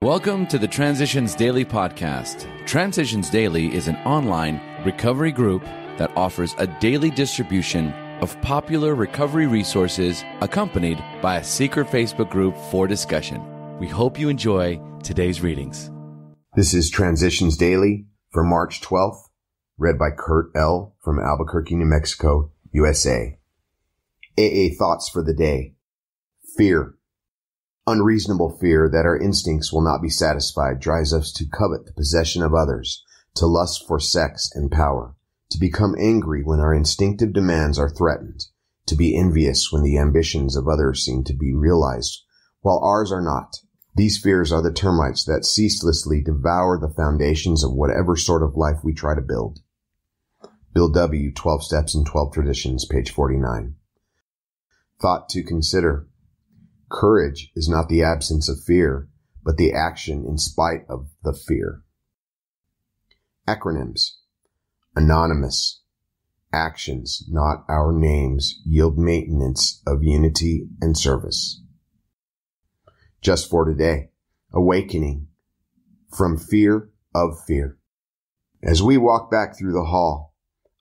Welcome to the Transitions Daily podcast. Transitions Daily is an online recovery group that offers a daily distribution of popular recovery resources accompanied by a secret Facebook group for discussion. We hope you enjoy today's readings. This is Transitions Daily for March 12th, read by Kurt L. from Albuquerque, New Mexico, USA. AA thoughts for the day. Fear. Unreasonable fear that our instincts will not be satisfied drives us to covet the possession of others, to lust for sex and power, to become angry when our instinctive demands are threatened, to be envious when the ambitions of others seem to be realized, while ours are not. These fears are the termites that ceaselessly devour the foundations of whatever sort of life we try to build. Bill W., 12 Steps and 12 Traditions, page 49. Thought to consider. Courage is not the absence of fear, but the action in spite of the fear. Acronyms. Anonymous. Actions, not our names, yield maintenance of unity and service. Just for today. Awakening. From fear of fear. As we walk back through the hall,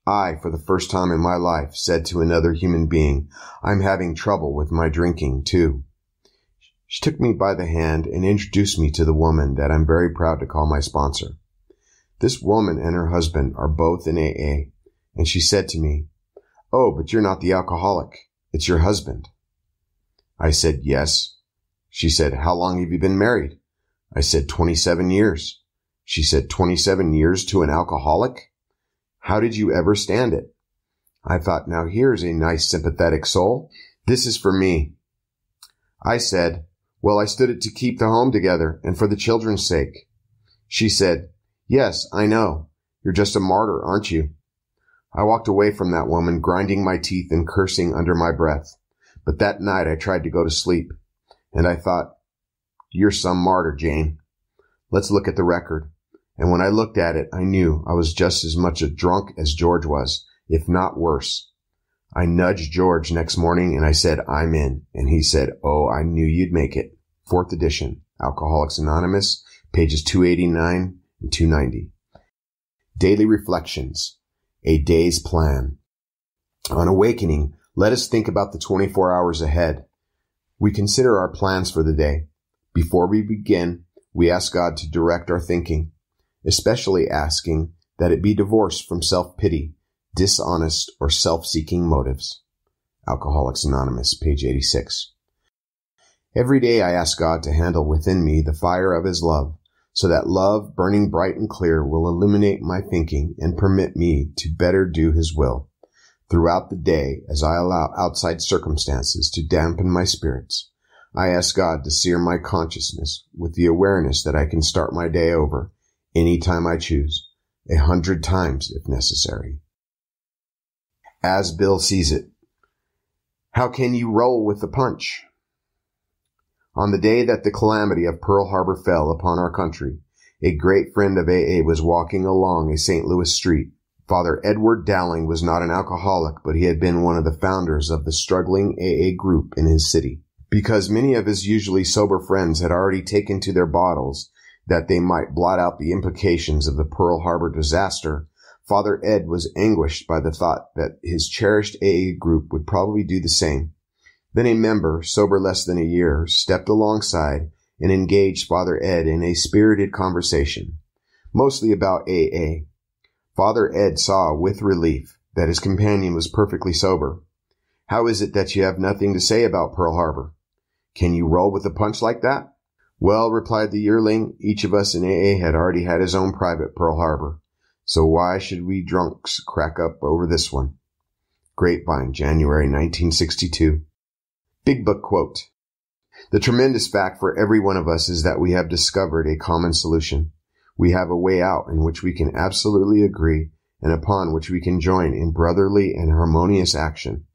I, for the first time in my life, said to another human being, I'm having trouble with my drinking, too. She took me by the hand and introduced me to the woman that I'm very proud to call my sponsor. This woman and her husband are both in AA, and she said to me, Oh, but you're not the alcoholic. It's your husband. I said, Yes. She said, How long have you been married? I said, 27 years. She said, 27 years to an alcoholic? How did you ever stand it? I thought, now here's a nice sympathetic soul. This is for me. I said, Well, I stood it to keep the home together and for the children's sake. She said, Yes, I know. You're just a martyr, aren't you? I walked away from that woman, grinding my teeth and cursing under my breath. But that night I tried to go to sleep, and I thought, You're some martyr, Jane. Let's look at the record. And when I looked at it, I knew I was just as much a drunk as George was, if not worse. I nudged George next morning and I said, I'm in. And he said, Oh, I knew you'd make it. 4th edition, Alcoholics Anonymous, pages 289 and 290. Daily Reflections, a day's plan. On awakening, let us think about the 24 hours ahead. We consider our plans for the day. Before we begin, we ask God to direct our thinking, especially asking that it be divorced from self-pity, dishonest, or self-seeking motives. Alcoholics Anonymous, page 86. Every day I ask God to handle within me the fire of His love, so that love, burning bright and clear, will illuminate my thinking and permit me to better do His will. Throughout the day, as I allow outside circumstances to dampen my spirits, I ask God to sear my consciousness with the awareness that I can start my day over any time I choose, 100 times if necessary. As Bill sees it. How can you roll with the punch? On the day that the calamity of Pearl Harbor fell upon our country, a great friend of AA was walking along a St. Louis street. Father Edward Dowling was not an alcoholic, but he had been one of the founders of the struggling AA group in his city. Because many of his usually sober friends had already taken to their bottles that they might blot out the implications of the Pearl Harbor disaster, Father Ed was anguished by the thought that his cherished AA group would probably do the same. Then a member, sober less than a year, stepped alongside and engaged Father Ed in a spirited conversation, mostly about AA. Father Ed saw with relief that his companion was perfectly sober. How is it that you have nothing to say about Pearl Harbor? Can you roll with a punch like that? Well, replied the yearling, each of us in AA had already had his own private Pearl Harbor. So why should we drunks crack up over this one? Grapevine, January 1962. Big Book quote. The tremendous fact for every one of us is that we have discovered a common solution. We have a way out in which we can absolutely agree and upon which we can join in brotherly and harmonious action.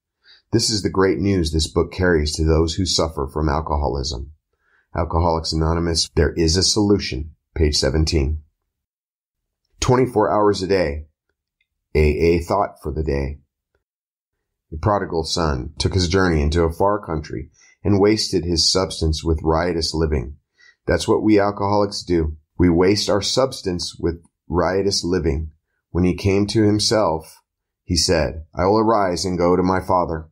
This is the great news this book carries to those who suffer from alcoholism. Alcoholics Anonymous, there is a solution, page 17. 24 hours a day. AA thought for the day. The prodigal son took his journey into a far country and wasted his substance with riotous living. That's what we alcoholics do. We waste our substance with riotous living. When he came to himself, he said, I will arise and go to my Father.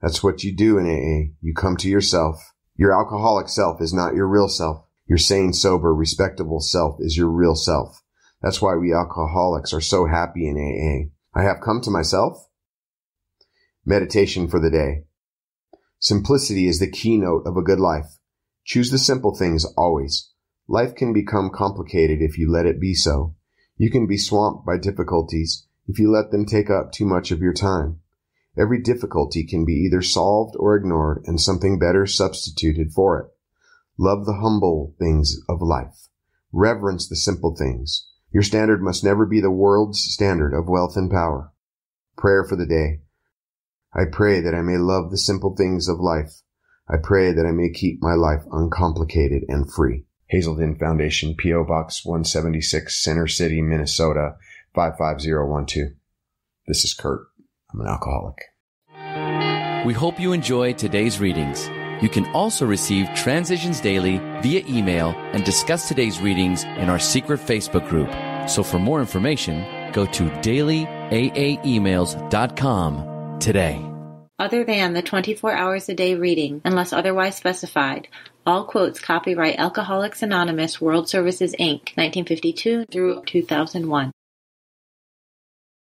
That's what you do in AA. You come to yourself. Your alcoholic self is not your real self. Your sane, sober, respectable self is your real self. That's why we alcoholics are so happy in AA. I have come to myself. Meditation for the day. Simplicity is the keynote of a good life. Choose the simple things always. Life can become complicated if you let it be so. You can be swamped by difficulties if you let them take up too much of your time. Every difficulty can be either solved or ignored and something better substituted for it. Love the humble things of life. Reverence the simple things. Your standard must never be the world's standard of wealth and power. Prayer for the day. I pray that I may love the simple things of life. I pray that I may keep my life uncomplicated and free. Hazelden Foundation, P.O. Box 176, Center City, Minnesota, 55012. This is Kurt. I'm an alcoholic. We hope you enjoyed today's readings. You can also receive Transitions Daily via email and discuss today's readings in our secret Facebook group. So for more information, go to dailyaaemails.com today. Other than the 24 hours a day reading, unless otherwise specified, all quotes copyright Alcoholics Anonymous World Services, Inc., 1952 through 2001.